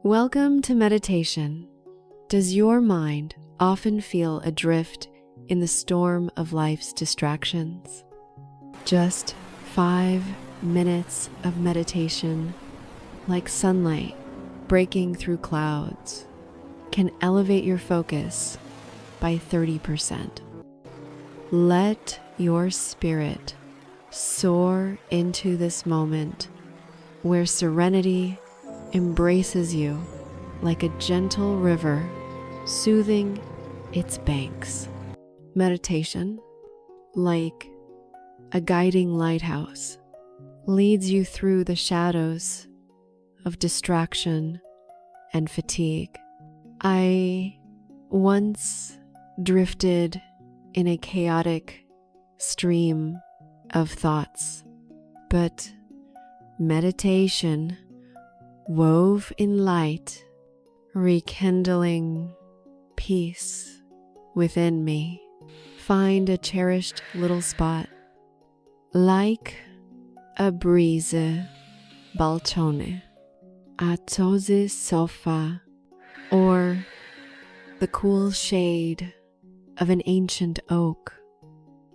Welcome to meditation. Does your mind often feel adrift in the storm of life's distractions? Just 5 minutes of meditation, like sunlight breaking through clouds, can elevate your focus by 30%. Let your spirit soar into this moment where serenity embraces you like a gentle river, soothing its banks. Meditation, like a guiding lighthouse, leads you through the shadows of distraction and fatigue. I once drifted in a chaotic stream of thoughts, but meditation wove in light, rekindling peace within me. Find a cherished little spot, like a breeze balcone, a cozy sofa, or the cool shade of an ancient oak.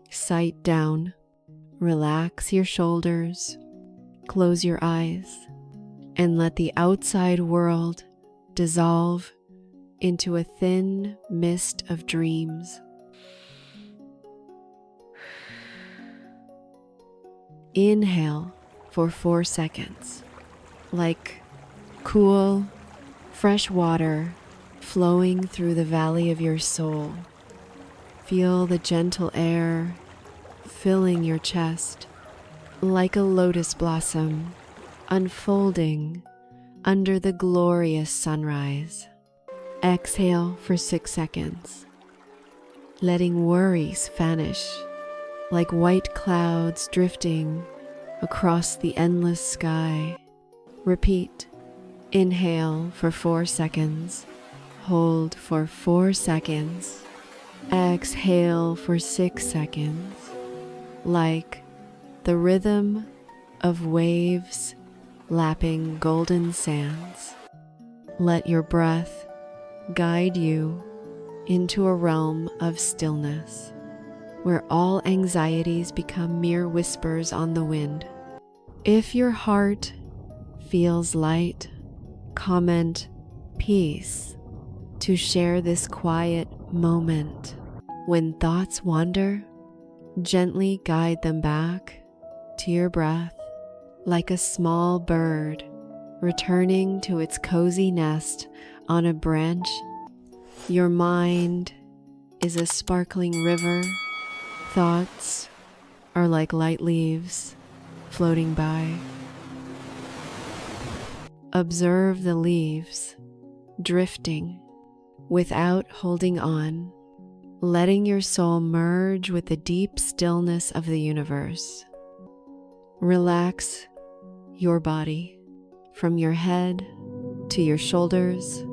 Sit down, relax your shoulders, close your eyes, and let the outside world dissolve into a thin mist of dreams. Inhale for 4 seconds, like cool, fresh water flowing through the valley of your soul. Feel the gentle air filling your chest, like a lotus blossom unfolding under the glorious sunrise. Exhale for 6 seconds, letting worries vanish like white clouds drifting across the endless sky. Repeat. Inhale for 4 seconds, hold for 4 seconds, exhale for 6 seconds, like the rhythm of waves lapping golden sands. Let your breath guide you into a realm of stillness, where all anxieties become mere whispers on the wind. If your heart feels light, comment peace to share this quiet moment. When thoughts wander, gently guide them back to your breath, like a small bird returning to its cozy nest on a branch. Your mind is a sparkling river. Thoughts are like light leaves floating by. Observe the leaves drifting without holding on, letting your soul merge with the deep stillness of the universe. Relax your body from your head to your shoulders,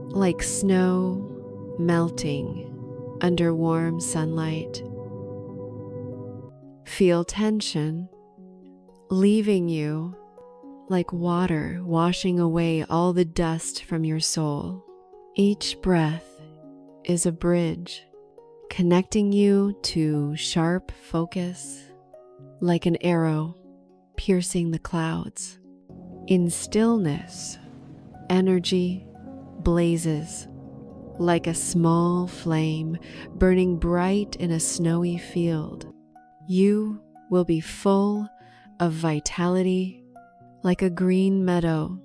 like snow melting under warm sunlight. Feel tension leaving you like water washing away all the dust from your soul. Each breath is a bridge connecting you to sharp focus, like an arrow piercing the clouds. In stillness, energy blazes like a small flame burning bright in a snowy field. You will be full of vitality, like a green meadow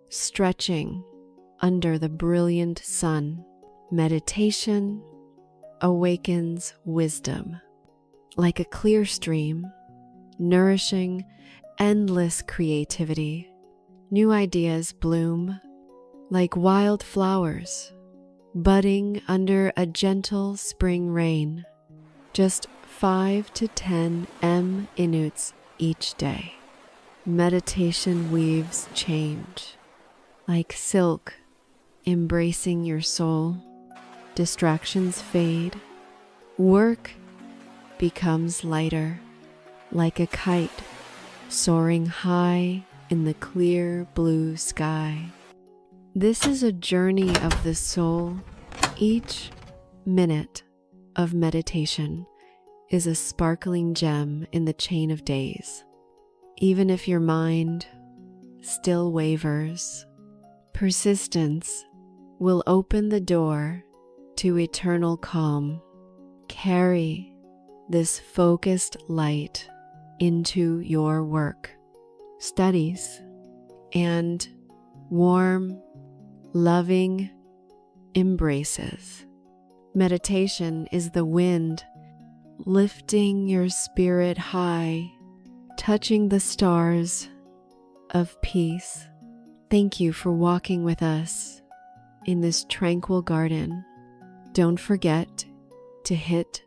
stretching under the brilliant sun. Meditation awakens wisdom, like a clear stream, nourishing endless creativity. New ideas bloom like wild flowers, budding under a gentle spring rain. Just 5 to 10 minutes each day. Meditation weaves change, like silk embracing your soul. Distractions fade. Work becomes lighter, like a kite soaring high in the clear blue sky. This is a journey of the soul. Each minute of meditation is a sparkling gem in the chain of days. Even if your mind still wavers, persistence will open the door to eternal calm. Carry this focused light into your work, studies, and warm, loving embraces. Meditation is the wind lifting your spirit high, touching the stars of peace. Thank you for walking with us in this tranquil garden. Don't forget to hit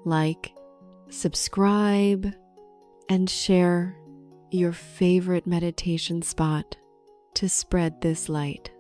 like, subscribe, and share your favorite meditation spot to spread this light.